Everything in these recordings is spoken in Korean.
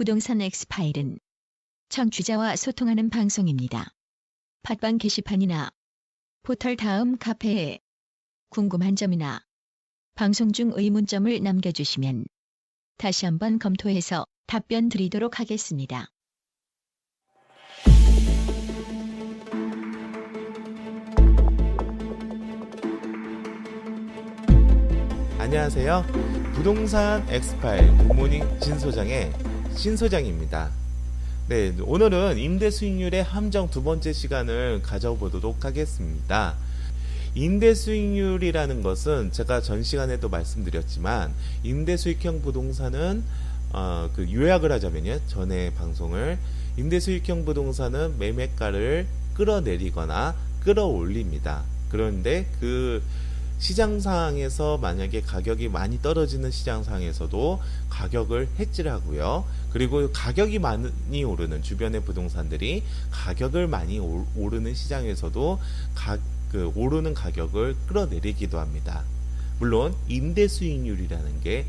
부동산 엑스파일은 청취자와 소통하는 방송입니다. 팟빵 게시판이나 포털 다음 카페에 궁금한 점이나 방송 중 의문점을 남겨주시면 다시 한번 검토해서 답변 드리도록 하겠습니다. 안녕하세요. 부동산 엑스파일 굿모닝 진소장의 신소장입니다. 네, 오늘은 임대 수익률의 함정 두 번째 시간을 가져보도록 하겠습니다. 임대 수익률이라는 것은 제가 전 시간에도 말씀드렸지만 임대 수익형 부동산은 요약을 하자면요, 전에 방송을 임대 수익형 부동산은 매매가를 끌어내리거나 끌어올립니다. 그런데 그 시장 상황에서 만약에 가격이 많이 떨어지는 시장 상황에서도 가격을 해지를 하고요. 그리고 가격이 많이 오르는 주변의 부동산들이 가격을 많이 오르는 시장에서도 오르는 가격을 끌어내리기도 합니다. 물론 임대 수익률이라는 게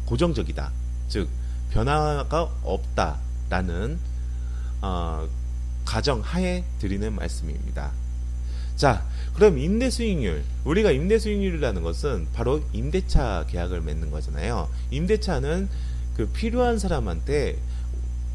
고정적이다. 즉 변화가 없다라는 가정 하에 드리는 말씀입니다. 자, 그럼 임대 수익률, 우리가 임대 수익률이라는 것은 바로 임대차 계약을 맺는 거잖아요. 임대차는 그 필요한 사람한테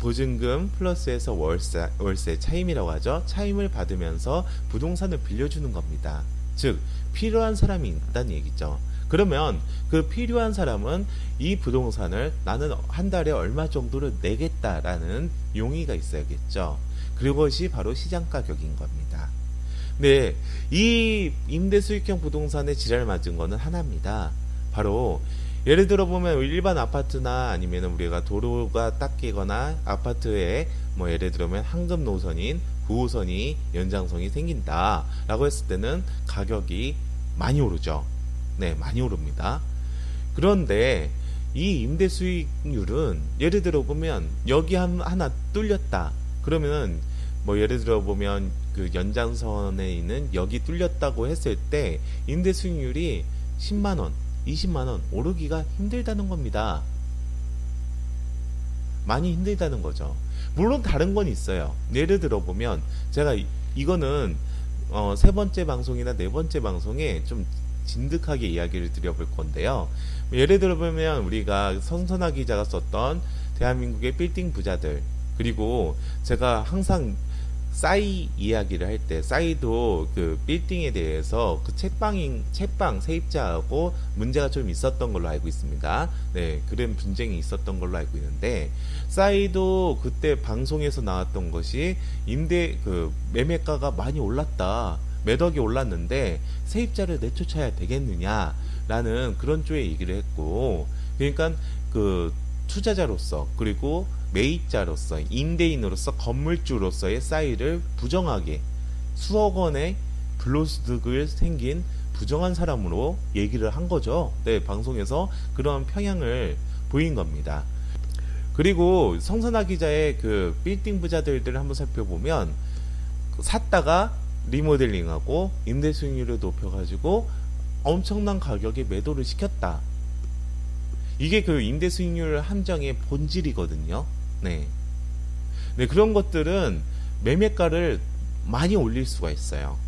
보증금 플러스해서 월세 차임이라고 하죠. 차임을 받으면서 부동산을 빌려주는 겁니다. 즉 필요한 사람이 있다는 얘기죠. 그러면 그 필요한 사람은 이 부동산을 나는 한 달에 얼마 정도를 내겠다라는 용의가 있어야겠죠. 그것이 바로 시장 가격인 겁니다. 네, 이 임대 수익형 부동산의 지랄 맞은 거는 하나입니다. 바로 예를 들어 보면 일반 아파트나 아니면 우리가 도로가 닦이거나 아파트에 뭐 예를 들면 황금 노선인 9호선이 연장선이 생긴다 라고 했을 때는 가격이 많이 오르죠. 네, 많이 오릅니다. 그런데 이 임대 수익률은 예를 들어 보면 여기 하나 뚫렸다 그러면 뭐 예를 들어 보면 그 연장선에 있는 여기 뚫렸다고 했을 때 임대 수익률이 10만원, 20만원 오르기가 힘들다는 겁니다. 많이 힘들다는 거죠. 물론 다른 건 있어요. 예를 들어 보면 제가 이거는 세 번째 방송이나 네 번째 방송에 좀 진득하게 이야기를 드려볼 건데요. 예를 들어 보면 우리가 성선아 기자가 썼던 대한민국의 빌딩 부자들, 그리고 제가 항상 싸이 이야기를 할 때 싸이도 그 빌딩에 대해서 그 채빵 세입자하고 문제가 좀 있었던 걸로 알고 있습니다. 네, 그런 분쟁이 있었던 걸로 알고 있는데 싸이도 그때 방송에서 나왔던 것이 매매가가 많이 올랐다, 매덕이 올랐는데 세입자를 내쫓아야 되겠느냐라는 그런 쪽의 얘기를 했고, 그러니까 그 투자자로서 그리고 매입자로서 임대인으로서 건물주로서의 싸이를 부정하게 수억 원의 불로소득을 생긴 부정한 사람으로 얘기를 한 거죠. 네, 방송에서 그런 평양을 보인 겁니다. 그리고 성선아 기자의 그 빌딩 부자들을 한번 살펴보면 샀다가 리모델링하고 임대 수익률을 높여가지고 엄청난 가격에 매도를 시켰다. 이게 그 임대 수익률 함정의 본질이거든요. 네, 그런 것들은 매매가를 많이 올릴 수가 있어요.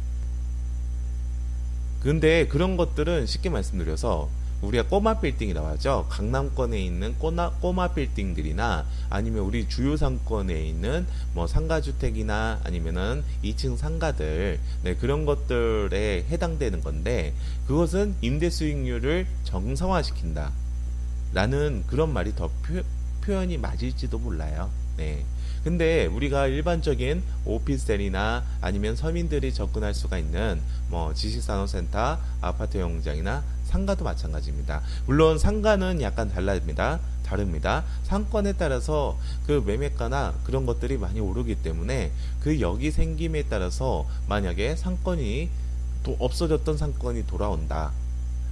근데 그런 것들은 쉽게 말씀드려서 우리가 꼬마 빌딩이라고 하죠. 강남권에 있는 꼬마 빌딩들이나 아니면 우리 주요 상권에 있는 뭐 상가주택이나 아니면은 2층 상가들, 네, 그런 것들에 해당되는 건데 그것은 임대 수익률을 정상화시킨다 라는 그런 말이 더 표현이 맞을지도 몰라요. 네. 근데 우리가 일반적인 오피스텔이나 아니면 서민들이 접근할 수가 있는 뭐 지식산업센터, 아파트 용장이나 상가도 마찬가지입니다. 물론 상가는 약간 다릅니다. 상권에 따라서 그 매매가나 그런 것들이 많이 오르기 때문에 그 여기 생김에 따라서 만약에 상권이 없어졌던 상권이 돌아온다.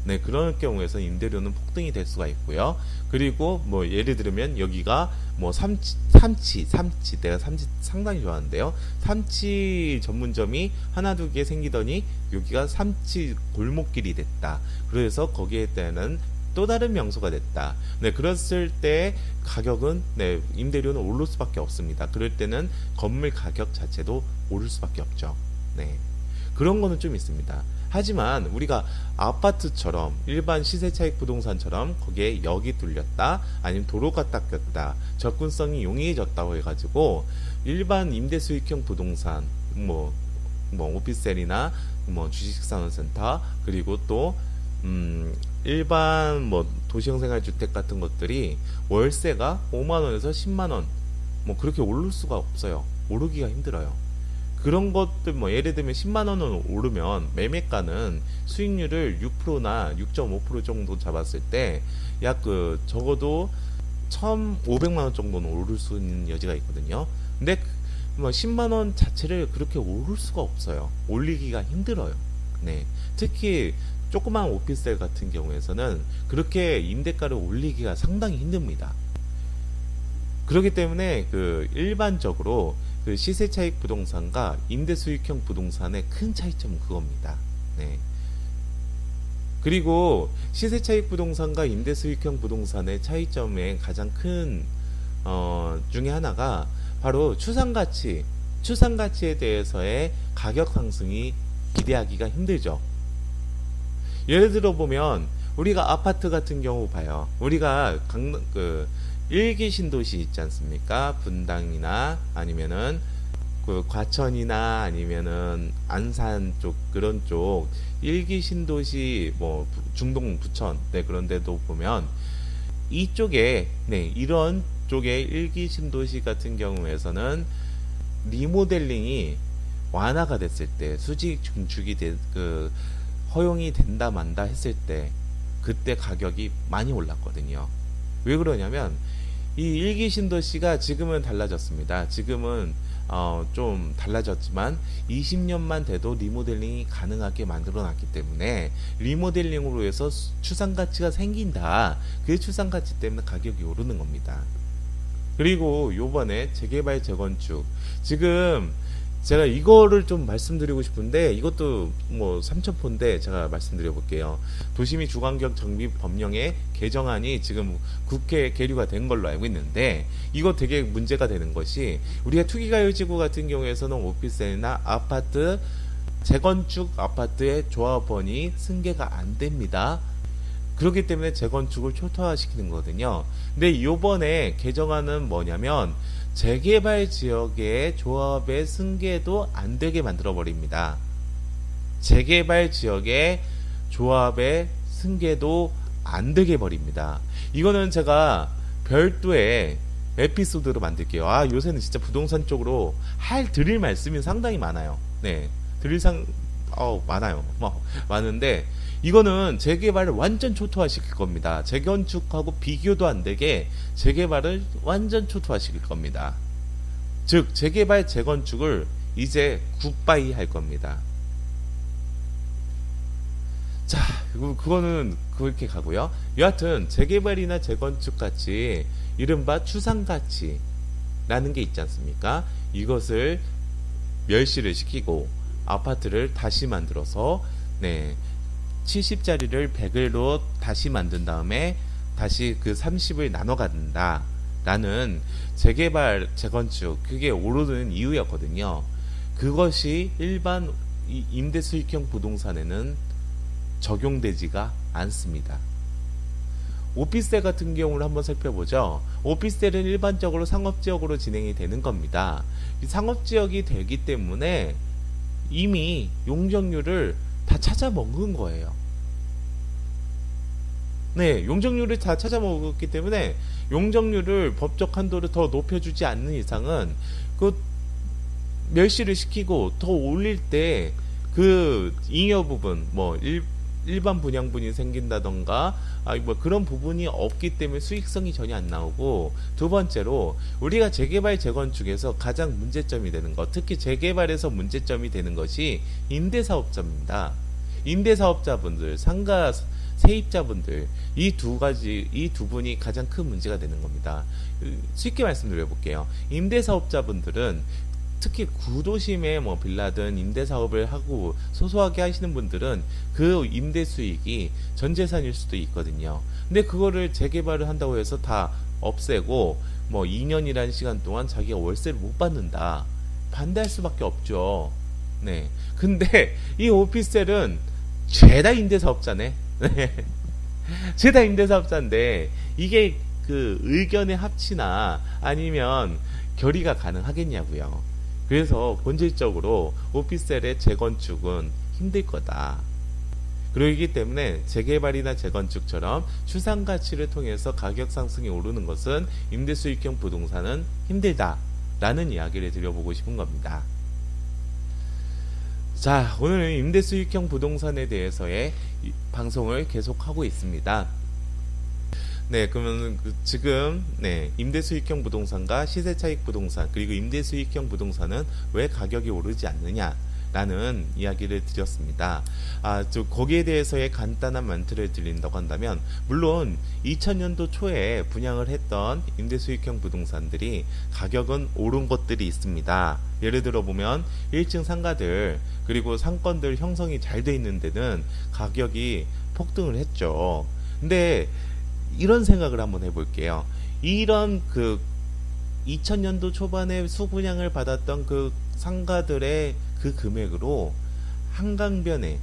네, 그런 경우에서 임대료는 폭등이 될 수가 있고요. 그리고 뭐 예를 들면 여기가 뭐 삼치 내가 삼치 상당히 좋아하는데요. 삼치 전문점이 하나 두 개 생기더니 여기가 삼치 골목길이 됐다. 그래서 거기에 따른 또 다른 명소가 됐다. 네, 그랬을 때 가격은 임대료는 오를 수밖에 없습니다. 그럴 때는 건물 가격 자체도 오를 수밖에 없죠. 네. 그런 거는 좀 있습니다. 하지만 우리가 아파트처럼 일반 시세차익 부동산처럼 거기에 역이 뚫렸다, 아니면 도로가 닦였다, 접근성이 용이해졌다고 해가지고 일반 임대수익형 부동산, 뭐 오피스텔이나 주식산업센터, 그리고 또 일반 도시형생활주택 같은 것들이 월세가 5만 원에서 10만 원 그렇게 오를 수가 없어요. 오르기가 힘들어요. 그런 것들 예를 들면 10만 원은 오르면 매매가는 수익률을 6%나 6.5% 정도 잡았을 때 약 적어도 1,500만 원 정도는 오를 수 있는 여지가 있거든요. 근데 10만 원 자체를 그렇게 오를 수가 없어요. 올리기가 힘들어요. 네. 특히 조그만 오피스텔 같은 경우에서는 그렇게 임대가를 올리기가 상당히 힘듭니다. 그렇기 때문에 일반적으로 시세차익 부동산과 임대수익형 부동산의 큰 차이점은 그겁니다. 네. 그리고 시세차익 부동산과 임대수익형 부동산의 차이점의 가장 큰 중에 하나가 바로 추상가치에 대해서의 가격 상승이 기대하기가 힘들죠. 예를 들어 보면 우리가 아파트 같은 경우 봐요. 우리가 일기 신도시 있지 않습니까? 분당이나 아니면은 과천이나 아니면은 안산 쪽 그런 쪽 일기 신도시 중동 부천 그런 데도 보면 이쪽에 이런 쪽의 일기 신도시 같은 경우에서는 리모델링이 완화가 됐을 때 수직 증축이 허용이 된다 만다 했을 때 그때 가격이 많이 올랐거든요. 왜 그러냐면 이 일기 신도시가 지금은 달라졌습니다. 지금은 좀 달라졌지만 20년만 돼도 리모델링이 가능하게 만들어놨기 때문에 리모델링으로 해서 추상가치가 생긴다. 그 추상가치 때문에 가격이 오르는 겁니다. 그리고 요번에 재개발 재건축 지금 제가 이거를 좀 말씀드리고 싶은데 이것도 삼천포인데 제가 말씀드려 볼게요. 도시미 주거환경 정비 법령의 개정안이 지금 국회에 계류가 된 걸로 알고 있는데 이거 되게 문제가 되는 것이 우리가 투기가율지구 같은 경우에서는 오피스텔이나 아파트 재건축 아파트의 조합원이 승계가 안 됩니다. 그렇기 때문에 재건축을 초토화시키는 거거든요. 근데 요번에 개정안은 뭐냐면 재개발 지역의 조합의 승계도 안 되게 만들어 버립니다. 재개발 지역의 조합의 승계도 안 되게 버립니다. 이거는 제가 별도의 에피소드로 만들게요. 요새는 진짜 부동산 쪽으로 드릴 말씀이 상당히 많아요. 네. 많아요. 많은데 이거는 재개발을 완전 초토화시킬 겁니다. 재건축하고 비교도 안 되게 재개발을 완전 초토화시킬 겁니다. 즉 재개발 재건축을 이제 굿바이 할 겁니다. 자, 그거는 그렇게 가고요. 여하튼 재개발이나 재건축 같이 이른바 추상가치라는 게 있지 않습니까? 이것을 멸시를 시키고 아파트를 다시 만들어서 70짜리를 100으로 다시 만든 다음에 다시 그 30을 나눠 갖는다 라는 재개발 재건축 그게 오르는 이유였거든요. 그것이 일반 임대수익형 부동산에는 적용되지가 않습니다. 오피스텔 같은 경우를 한번 살펴보죠. 오피스텔은 일반적으로 상업지역으로 진행이 되는 겁니다. 상업지역이 되기 때문에 이미 용적률을 다 찾아먹은 거예요. 네, 용적률을 다 찾아먹었기 때문에 용적률을 법적 한도를 더 높여주지 않는 이상은 그 멸시를 시키고 더 올릴 때 그 잉여 부분 일반 분양분이 생긴다던가 그런 부분이 없기 때문에 수익성이 전혀 안 나오고, 두 번째로 우리가 재개발 재건축에서 가장 문제점이 되는 것, 특히 재개발에서 문제점이 되는 것이 임대사업자입니다. 임대사업자분들, 상가 세입자분들, 이 두 분이 가장 큰 문제가 되는 겁니다. 쉽게 말씀드려 볼게요. 임대사업자분들은 특히 구도심에 뭐 빌라든 임대 사업을 하고 소소하게 하시는 분들은 그 임대 수익이 전 재산일 수도 있거든요. 근데 그거를 재개발을 한다고 해서 다 없애고 뭐 2년이라는 시간 동안 자기가 월세를 못 받는다. 반대할 수밖에 없죠. 네. 근데 이 오피스텔은 죄다 임대사업자네. 네. 죄다 임대사업자인데 이게 그 의견의 합치나 아니면 결의가 가능하겠냐고요. 그래서 본질적으로 오피스텔의 재건축은 힘들 거다. 그러기 때문에 재개발이나 재건축처럼 추상 가치를 통해서 가격 상승이 오르는 것은 임대 수익형 부동산은 힘들다라는 이야기를 드려보고 싶은 겁니다. 자, 오늘은 임대 수익형 부동산에 대해서의 방송을 계속하고 있습니다. 네, 그러면 지금 임대 수익형 부동산과 시세 차익 부동산 그리고 임대 수익형 부동산은 왜 가격이 오르지 않느냐라는 이야기를 드렸습니다. 거기에 대해서의 간단한 멘트를 드린다고 한다면, 물론 2000년도 초에 분양을 했던 임대 수익형 부동산들이 가격은 오른 것들이 있습니다. 예를 들어 보면 1층 상가들 그리고 상권들 형성이 잘 돼 있는 데는 가격이 폭등을 했죠. 근데 이런 생각을 한번 해볼게요. 이런 그 2000년도 초반에 수분양을 받았던 그 상가들의 그 금액으로 한강변에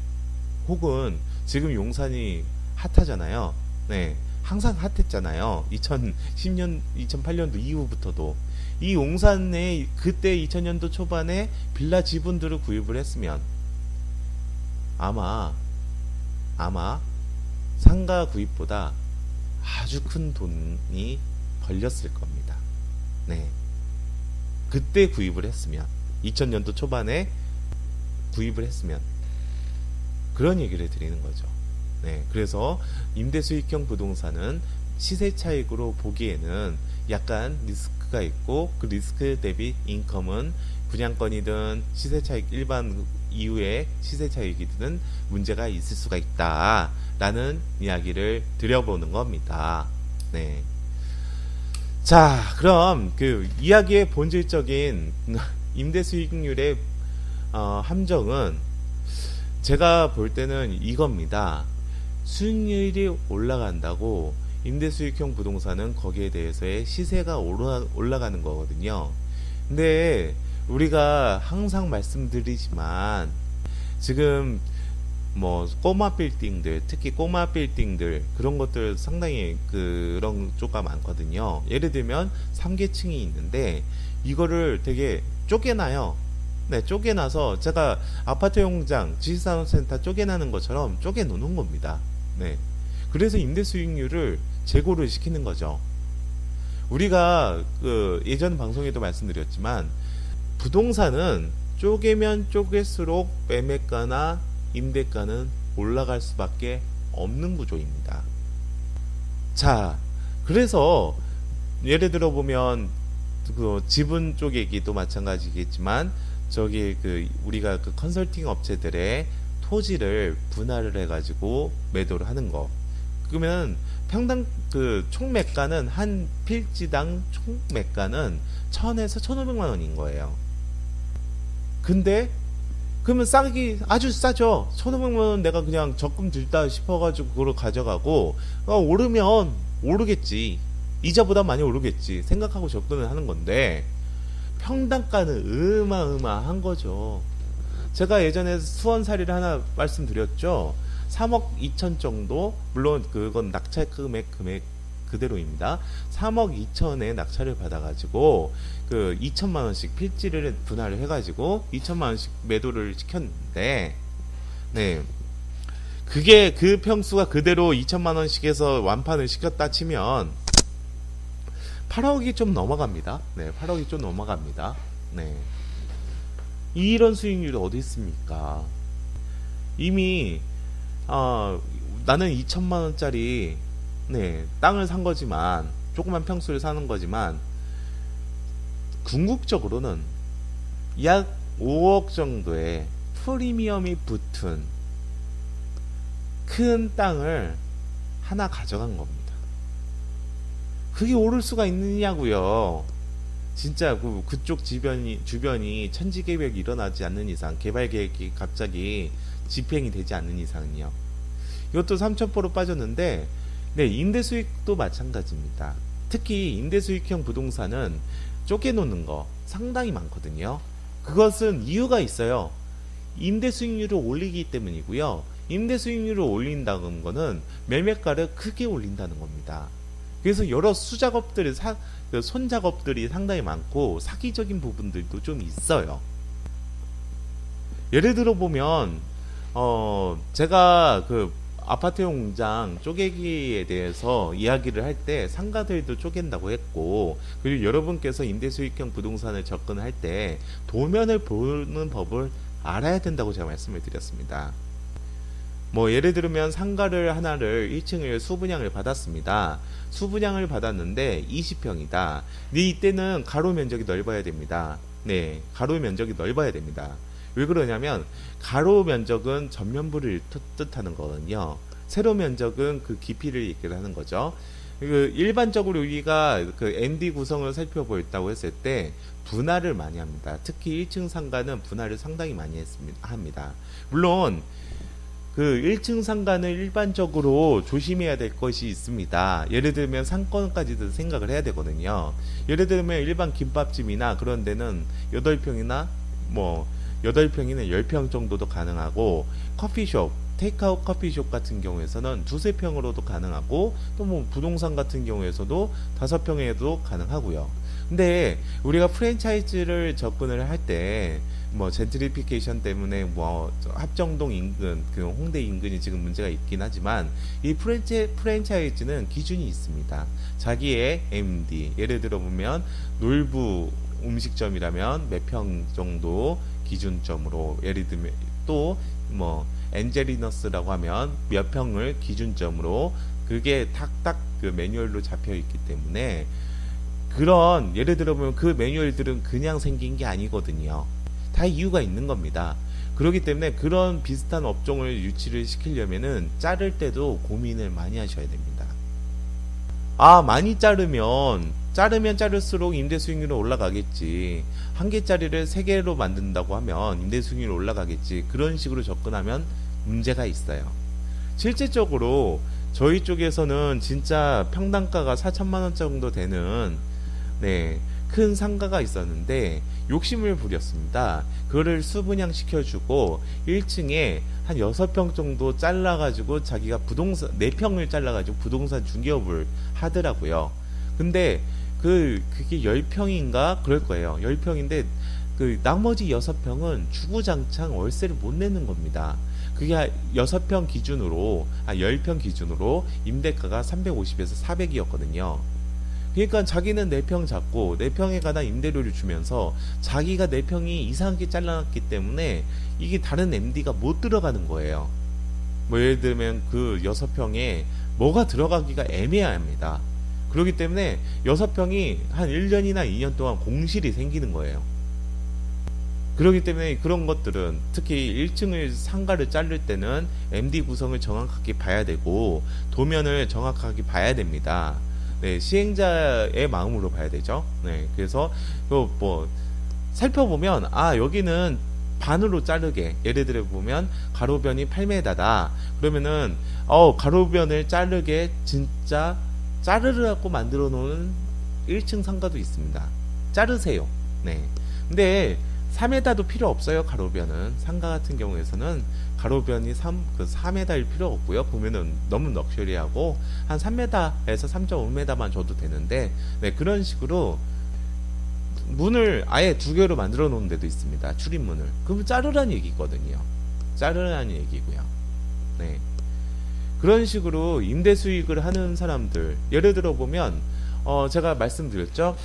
혹은 지금 용산이 핫하잖아요. 네, 항상 핫했잖아요. 2010년, 2008년도 이후부터도 이 용산에 그때 2000년도 초반에 빌라 지분들을 구입을 했으면 아마 상가 구입보다 아주 큰 돈이 벌렸을 겁니다. 네. 그때 구입을 했으면 2000년도 초반에 구입을 했으면 그런 얘기를 드리는 거죠. 네. 그래서 임대 수익형 부동산은 시세 차익으로 보기에는 약간 리스크가 있고 그 리스크 대비 인컴은 분양권이든 시세 차익 일반 이후에 시세 차익이든 문제가 있을 수가 있다라는 이야기를 드려보는 겁니다. 네. 자, 그럼 그 이야기의 본질적인 임대 수익률의 함정은 제가 볼 때는 이겁니다. 수익률이 올라간다고 임대 수익형 부동산은 거기에 대해서의 시세가 올라가는 거거든요. 근데 우리가 항상 말씀드리지만 지금 뭐 꼬마 빌딩들, 특히 꼬마 빌딩들 그런 것들 상당히 그런 쪽가 많거든요. 예를 들면 3계층이 있는데 이거를 되게 쪼개놔요. 네, 쪼개놔서 제가 아파트 용장, 지식산업센터 쪼개나는 것처럼 쪼개놓는 겁니다. 네. 그래서 임대 수익률을 제고를 시키는 거죠. 우리가 그 예전 방송에도 말씀드렸지만 부동산은 쪼개면 쪼갤수록 매매가나 임대가는 올라갈 수밖에 없는 구조입니다. 자, 그래서 예를 들어 보면 그 지분 쪼개기도 마찬가지겠지만 저기 그 우리가 그 컨설팅 업체들의 토지를 분할을 해가지고 매도를 하는 거. 그러면 평당 그 총 매가는 한 필지당 총 매가는 1000에서 1500만 원인 거예요. 근데 그러면 아주 싸죠. 1500만 원 내가 그냥 적금 들다 싶어가지고 그걸 가져가고 오르면 오르겠지. 이자보다 많이 오르겠지 생각하고 접근을 하는 건데 평당가는 어마어마한 거죠. 제가 예전에 수원 사례를 하나 말씀드렸죠. 3억 2천 정도, 물론 그건 낙찰 금액 그대로입니다. 3억 2천에 낙찰을 받아가지고 그 2천만 원씩 필지를 분할을 해가지고 2천만 원씩 매도를 시켰는데, 네, 그게 그 평수가 그대로 2천만 원씩 해서 완판을 시켰다 치면 8억이 좀 넘어갑니다. 네, 8억이 좀 넘어갑니다. 네, 이런 수익률이 어디 있습니까? 이미 나는 2천만 원짜리 땅을 산 거지만 조그만 평수를 사는 거지만 궁극적으로는 약 5억 정도의 프리미엄이 붙은 큰 땅을 하나 가져간 겁니다. 그게 오를 수가 있느냐고요. 진짜 그쪽 주변이 천지개벽이 일어나지 않는 이상, 개발 계획이 갑자기 집행이 되지 않는 이상은요. 이것도 3,000% 빠졌는데, 네, 임대 수익도 마찬가지입니다. 특히 임대 수익형 부동산은 쪼개놓는 거 상당히 많거든요. 그것은 이유가 있어요. 임대 수익률을 올리기 때문이고요. 임대 수익률을 올린다는 거는 매매가를 크게 올린다는 겁니다. 그래서 여러 수작업들이 손작업들이 상당히 많고 사기적인 부분들도 좀 있어요. 예를 들어 보면 제가 그 아파트용 공장 쪼개기에 대해서 이야기를 할 때 상가들도 쪼갠다고 했고, 그리고 여러분께서 임대수익형 부동산을 접근할 때 도면을 보는 법을 알아야 된다고 제가 말씀을 드렸습니다. 뭐 예를 들면 상가를 하나를 1층을 수분양을 받았습니다. 수분양을 받았는데 20평이다. 네, 이때는 가로 면적이 넓어야 됩니다. 네, 가로 면적이 넓어야 됩니다. 왜 그러냐면 가로 면적은 전면부를 뜻하는 거거든요. 세로 면적은 그 깊이를 얘기를 하는 거죠. 일반적으로 우리가 그 MD 구성을 살펴보았다고 했을 때 분할을 많이 합니다. 특히 1층 상가는 분할을 상당히 많이 합니다. 물론 그 1층 상가는 일반적으로 조심해야 될 것이 있습니다. 예를 들면 상권까지도 생각을 해야 되거든요. 예를 들면 일반 김밥집이나 그런 데는 8평이나 뭐 8평이나 10평 정도도 가능하고, 커피숍, 테이크아웃 커피숍 같은 경우에서는 2~3평으로도 가능하고, 또 뭐 부동산 같은 경우에서도 5평에도 가능하고요. 근데 우리가 프랜차이즈를 접근을 할 때 뭐 젠트리피케이션 때문에 뭐 합정동 인근, 그 홍대 인근이 지금 문제가 있긴 하지만 이 프랜차이즈는 기준이 있습니다. 자기의 MD, 예를 들어 보면 놀부 음식점이라면 몇 평 정도 기준점으로, 예를 들면 또 뭐 엔젤리너스라고 하면 몇 평을 기준점으로, 그게 딱딱 그 매뉴얼로 잡혀 있기 때문에, 그런 예를 들어 보면 그 매뉴얼들은 그냥 생긴 게 아니거든요. 다 이유가 있는 겁니다. 그렇기 때문에 그런 비슷한 업종을 유치를 시키려면은 자를 때도 고민을 많이 하셔야 됩니다. 많이 자르면 자를수록 임대 수익률은 올라가겠지. 한 개짜리를 3개로 만든다고 하면 임대 수익률이 올라가겠지. 그런 식으로 접근하면 문제가 있어요. 실질적으로 저희 쪽에서는 진짜 평당가가 4천만 원 정도 되는, 네, 큰 상가가 있었는데 욕심을 부렸습니다. 그거를 수분양 시켜주고 1층에 한 6평 정도 잘라가지고 자기가 부동산 4평을 잘라가지고 부동산 중개업을 하더라고요. 근데 그게 10평인가 그럴 거예요. 10평인데 그 나머지 6평은 주구장창 월세를 못 내는 겁니다. 그게 6평 기준으로, 10평 기준으로 임대가가 350에서 400이었거든요. 그러니까 자기는 4평 잡고 4평에 관한 임대료를 주면서 자기가 4평이 이상하게 잘라놨기 때문에 이게 다른 MD가 못 들어가는 거예요. 뭐 예를 들면 그 6평에 뭐가 들어가기가 애매합니다. 그렇기 때문에 6평이 한 1년이나 2년 동안 공실이 생기는 거예요. 그렇기 때문에 그런 것들은 특히 1층을 상가를 자를 때는 MD 구성을 정확하게 봐야 되고 도면을 정확하게 봐야 됩니다. 네, 시행자의 마음으로 봐야 되죠. 네, 그래서 뭐 살펴보면 여기는 반으로 자르게, 예를 들어 보면 가로변이 8m다. 그러면은 가로변을 자르게 진짜 자르라고 만들어 놓은 1층 상가도 있습니다. 자르세요. 네. 근데 3m도 필요 없어요. 가로변은 상가 같은 경우에서는 가로변이 4m일 필요 없고요. 보면은 너무 럭셔리하고 한 3m에서 3.5m만 줘도 되는데, 네, 그런 식으로 문을 아예 2개로 만들어 놓은 데도 있습니다. 출입문을. 그럼 자르라는 얘기거든요. 자르라는 얘기고요. 네. 그런 식으로 임대 수익을 하는 사람들, 예를 들어 보면 제가 말씀드렸죠.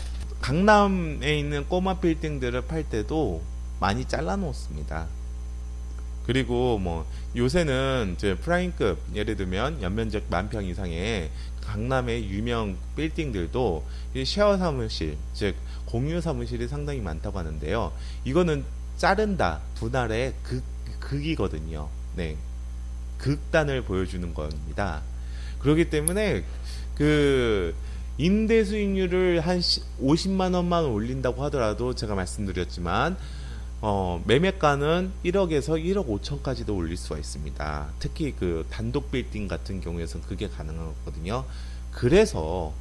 강남에 있는 꼬마 빌딩들을 팔 때도 많이 잘라 놓습니다. 그리고 뭐 요새는 이제 프라임급, 예를 들면 연면적 10,000평 이상의 강남의 유명 빌딩들도 쉐어 사무실, 즉 공유 사무실이 상당히 많다고 하는데요. 이거는 자른다, 분할의 극이거든요. 네, 극단을 보여주는 겁니다. 그렇기 때문에 임대 수익률을 한 50만 원만 올린다고 하더라도 제가 말씀드렸지만 매매가는 1억에서 1억 5천까지도 올릴 수가 있습니다. 특히 그 단독 빌딩 같은 경우에서는 그게 가능하거든요. 그래서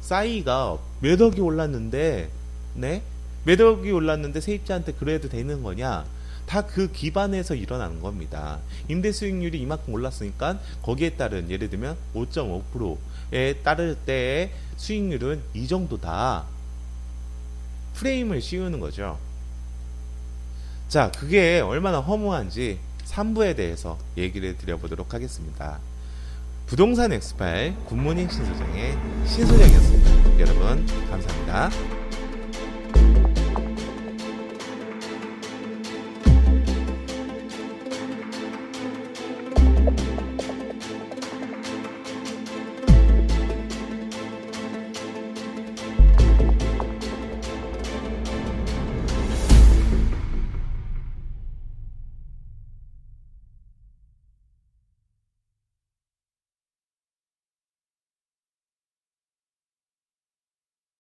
싸이가 몇 억이 올랐는데, 몇 억이 올랐는데 세입자한테 그래도 되는 거냐? 다 그 기반에서 일어나는 겁니다. 임대 수익률이 이만큼 올랐으니까 거기에 따른 예를 들면 5.5%에 따를 때의 수익률은 이 정도다. 프레임을 씌우는 거죠. 자, 그게 얼마나 허무한지 3부에 대해서 얘기를 드려보도록 하겠습니다. 부동산 엑스파일 굿모닝 신소장의 신소장이었습니다. 여러분 감사합니다.